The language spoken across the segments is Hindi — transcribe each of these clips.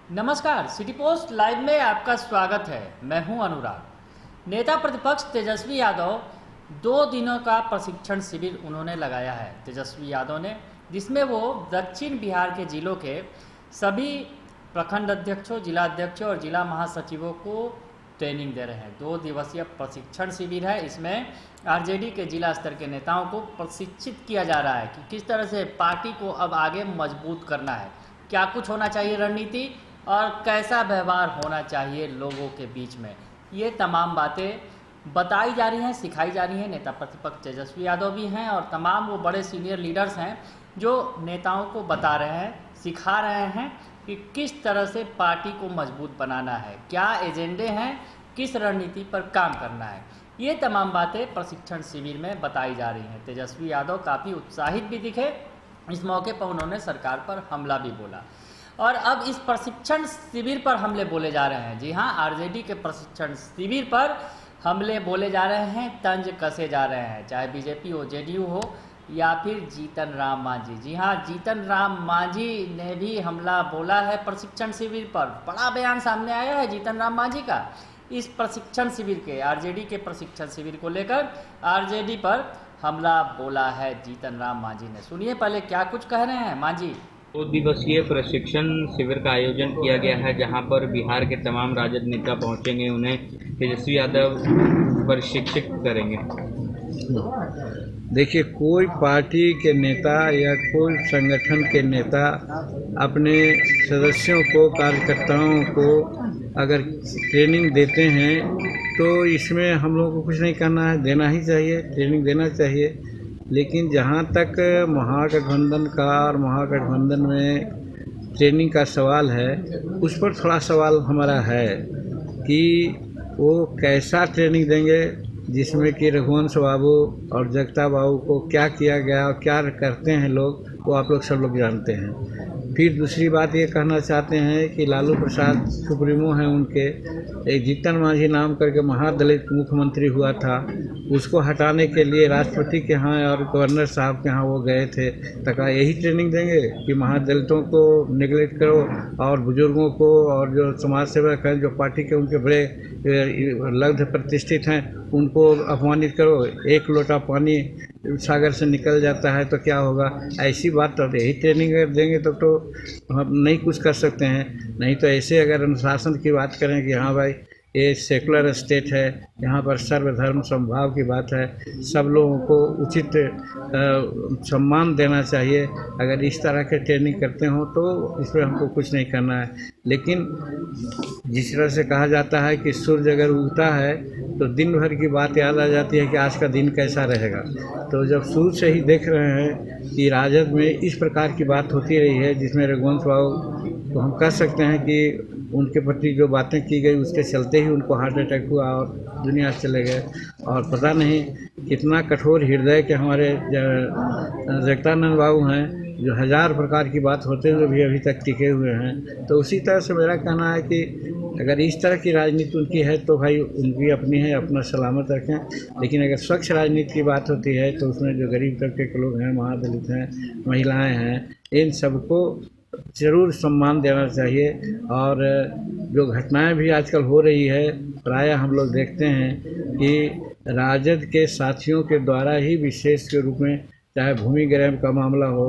नमस्कार, सिटी पोस्ट लाइव में आपका स्वागत है। मैं हूं अनुराग। नेता प्रतिपक्ष तेजस्वी यादव 2 दिनों का प्रशिक्षण शिविर उन्होंने लगाया है। तेजस्वी यादव ने, जिसमें वो दक्षिण बिहार के जिलों के सभी प्रखंड अध्यक्षों, जिला अध्यक्षों और जिला महासचिवों को ट्रेनिंग दे रहे हैं। 2 दिवसीय प्रशिक्षण शिविर है। इसमें आरजेडी के जिला स्तर के नेताओं को प्रशिक्षित किया जा रहा है कि किस तरह से पार्टी को अब आगे मजबूत करना है, क्या कुछ होना चाहिए रणनीति और कैसा व्यवहार होना चाहिए लोगों के बीच में। ये तमाम बातें बताई जा रही हैं, सिखाई जा रही हैं। नेता प्रतिपक्ष तेजस्वी यादव भी हैं और तमाम वो बड़े सीनियर लीडर्स हैं जो नेताओं को बता रहे हैं, सिखा रहे हैं कि किस तरह से पार्टी को मजबूत बनाना है, क्या एजेंडे हैं, किस रणनीति पर काम करना है। ये तमाम बातें प्रशिक्षण शिविर में बताई जा रही हैं। तेजस्वी यादव काफ़ी उत्साहित भी दिखे। इस मौके पर उन्होंने सरकार पर हमला भी बोला और अब इस प्रशिक्षण शिविर पर हमले बोले जा रहे हैं। जी हाँ, आरजेडी के प्रशिक्षण शिविर पर हमले बोले जा रहे हैं, तंज कसे जा रहे हैं, चाहे बीजेपी हो, जेडीयू हो या फिर जीतन राम मांझी। जी हाँ, जीतन राम मांझी ने भी हमला बोला है प्रशिक्षण शिविर पर। बड़ा बयान सामने आया है जीतन राम मांझी का इस प्रशिक्षण शिविर के, आरजेडी के प्रशिक्षण शिविर को लेकर आरजेडी पर हमला बोला है जीतन राम मांझी ने। सुनिए पहले क्या कुछ कह रहे हैं मांझी। 2 दिवसीय प्रशिक्षण शिविर का आयोजन किया गया है, जहां पर बिहार के तमाम राजद नेता पहुंचेंगे। उन्हें तेजस्वी यादव प्रशिक्षित करेंगे। देखिए, कोई पार्टी के नेता या कोई संगठन के नेता अपने सदस्यों को, कार्यकर्ताओं को अगर ट्रेनिंग देते हैं तो इसमें हम लोगों को कुछ नहीं करना है, देना ही चाहिए, ट्रेनिंग देना चाहिए। लेकिन जहाँ तक महागठबंधन का और महागठबंधन में ट्रेनिंग का सवाल है, उस पर थोड़ा सवाल हमारा है कि वो कैसा ट्रेनिंग देंगे, जिसमें कि रघुवंश बाबू और जगता बाबू को क्या किया गया और क्या करते हैं लोग, वो आप लोग सब लोग जानते हैं। फिर दूसरी बात ये कहना चाहते हैं कि लालू प्रसाद सुप्रीमो हैं उनके, एक जीतन मांझी नाम करके महादलित मुख्यमंत्री हुआ था, उसको हटाने के लिए राष्ट्रपति के यहाँ और गवर्नर साहब के यहाँ वो गए थे। तो क्या यही ट्रेनिंग देंगे कि महादलितों को नेगलेक्ट करो और बुजुर्गों को और जो समाज सेवक हैं, जो पार्टी के उनके बड़े लब्ध प्रतिष्ठित हैं, उनको अपमानित करो। एक लोटा पानी सागर से निकल जाता है तो क्या होगा, ऐसी बात। तो यही ट्रेनिंग अगर देंगे तो हम नहीं कुछ कर सकते हैं। नहीं तो ऐसे अगर अनुशासन की बात करें कि हाँ भाई ये सेकुलर स्टेट है, यहाँ पर सर्वधर्म समभाव की बात है, सब लोगों को उचित सम्मान देना चाहिए, अगर इस तरह के ट्रेनिंग करते हो तो इस पर हमको कुछ नहीं करना है। लेकिन जिस तरह से कहा जाता है कि सूरज अगर उगता है तो दिन भर की बात याद आ जाती है कि आज का दिन कैसा रहेगा। तो जब शुरू से ही देख रहे हैं कि राजद में इस प्रकार की बात होती रही है, जिसमें रघुवंश बाबू, तो हम कह सकते हैं कि उनके प्रति जो बातें की गई उसके चलते ही उनको हार्ट अटैक हुआ और दुनिया से चले गए। और पता नहीं कितना कठोर हृदय के हमारे जगतानंद बाबू हैं, जो 1000 प्रकार की बात होते हुए भी अभी तक टिके हुए हैं। तो उसी तरह से मेरा कहना है कि अगर इस तरह की राजनीति उनकी है तो भाई उनकी अपनी है, अपना सलामत रखें। लेकिन अगर स्वच्छ राजनीति की बात होती है तो उसमें जो गरीब तबके के लोग हैं, महादलित हैं, महिलाएं हैं, इन सबको ज़रूर सम्मान देना चाहिए। और जो घटनाएं भी आजकल हो रही है, प्रायः हम लोग देखते हैं कि राजद के साथियों के द्वारा ही विशेष के रूप में, चाहे भूमि ग्राम का मामला हो,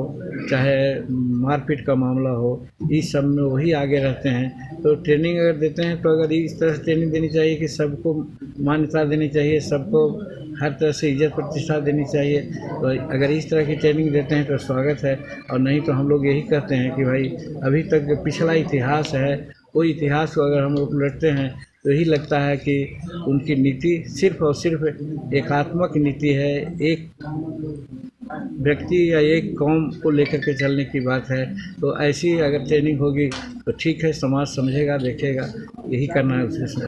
चाहे मारपीट का मामला हो, इस सब में वही आगे रहते हैं। तो ट्रेनिंग अगर देते हैं तो अगर इस तरह से ट्रेनिंग देनी चाहिए कि सबको मान्यता देनी चाहिए, सबको हर तरह से इज्जत प्रतिष्ठा देनी चाहिए। तो अगर इस तरह की ट्रेनिंग देते हैं तो स्वागत है, और नहीं तो हम लोग यही कहते हैं कि भाई अभी तक जो पिछला इतिहास है, वो इतिहास को अगर हम लोग उलटते हैं तो यही लगता है कि उनकी नीति सिर्फ और सिर्फ एकात्मक नीति है, एक व्यक्ति या एक कौम को लेकर के चलने की बात है। तो ऐसी अगर ट्रेनिंग होगी तो ठीक है, समाज समझेगा, देखेगा, यही करना है उसे।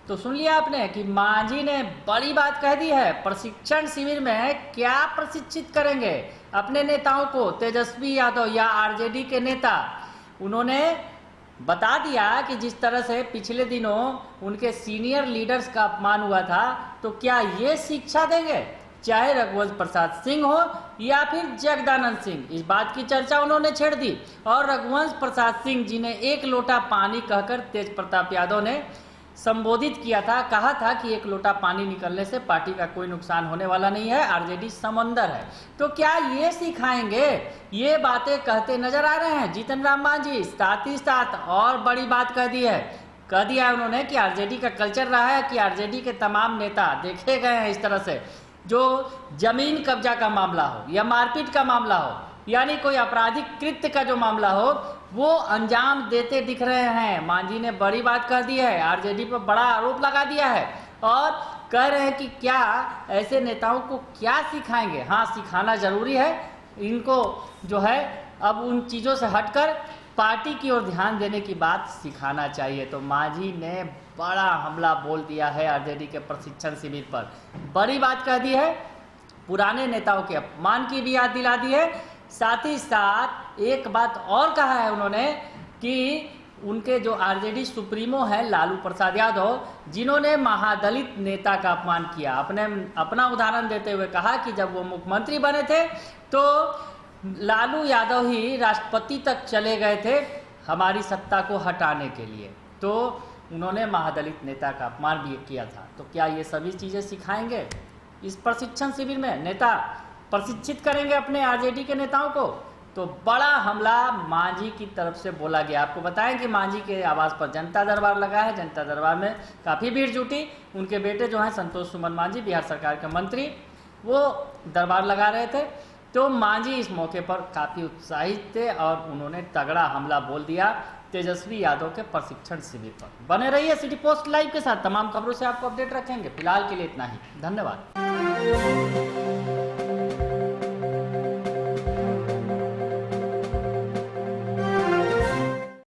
तो सुन लिया आपने कि मांझी ने बड़ी बात कह दी है। प्रशिक्षण शिविर में क्या प्रशिक्षित करेंगे अपने नेताओं को, तेजस्वी यादव या आरजेडी के नेता, उन्होंने बता दिया कि जिस तरह से पिछले दिनों उनके सीनियर लीडर्स का अपमान हुआ था, तो क्या ये शिक्षा देंगे, चाहे रघुवंश प्रसाद सिंह हो या फिर जगदानंद सिंह, इस बात की चर्चा उन्होंने छेड़ दी। और रघुवंश प्रसाद सिंह जी ने एक लोटा पानी कहकर तेज प्रताप यादव ने संबोधित किया था, कहा था कि एक लोटा पानी निकलने से पार्टी का कोई नुकसान होने वाला नहीं है, आरजेडी समंदर है। तो क्या ये सिखाएंगे? ये बातें कहते नजर आ रहे हैं जीतन राम मांझी। साथ ही साथ और बड़ी बात कह दिया है उन्होंने कि आरजेडी का कल्चर रहा है कि आरजेडी के तमाम नेता देखे गए हैं इस तरह से, जो जमीन कब्जा का मामला हो या मारपीट का मामला हो, यानी कोई आपराधिक कृत्य का जो मामला हो, वो अंजाम देते दिख रहे हैं। मांझी ने बड़ी बात कह दी है, आरजेडी पर बड़ा आरोप लगा दिया है और कह रहे हैं कि क्या ऐसे नेताओं को क्या सिखाएंगे। हाँ, सिखाना जरूरी है इनको, जो है अब उन चीज़ों से हटकर पार्टी की ओर ध्यान देने की बात सिखाना चाहिए। तो मांझी ने बड़ा हमला बोल दिया है आरजेडी के प्रशिक्षण शिविर पर, बड़ी बात कह दी है, पुराने नेताओं के अपमान की भी याद दिला दी है। साथ ही साथ एक बात और कहा है उन्होंने कि उनके जो आरजेडी सुप्रीमो है लालू प्रसाद यादव, जिन्होंने महादलित नेता का अपमान किया, अपना उदाहरण देते हुए कहा कि जब वो मुख्यमंत्री बने थे तो लालू यादव ही राष्ट्रपति तक चले गए थे हमारी सत्ता को हटाने के लिए। तो उन्होंने महादलित नेता का अपमान भी किया था। तो क्या ये सभी चीज़ें सिखाएंगे इस प्रशिक्षण शिविर में? नेता प्रशिक्षित करेंगे अपने आरजेडी के नेताओं को? तो बड़ा हमला मांझी की तरफ से बोला गया। आपको बताएं कि मांझी के आवास पर जनता दरबार लगा है। जनता दरबार में काफ़ी भीड़ जुटी। उनके बेटे जो हैं संतोष सुमन मांझी, बिहार सरकार के मंत्री, वो दरबार लगा रहे थे। तो मांझी इस मौके पर काफ़ी उत्साहित थे और उन्होंने तगड़ा हमला बोल दिया तेजस्वी यादव के प्रशिक्षण शिविर पर। बने रहिए सिटी पोस्ट लाइव के साथ, तमाम खबरों से आपको अपडेट रखेंगे। फिलहाल के लिए इतना ही, धन्यवाद।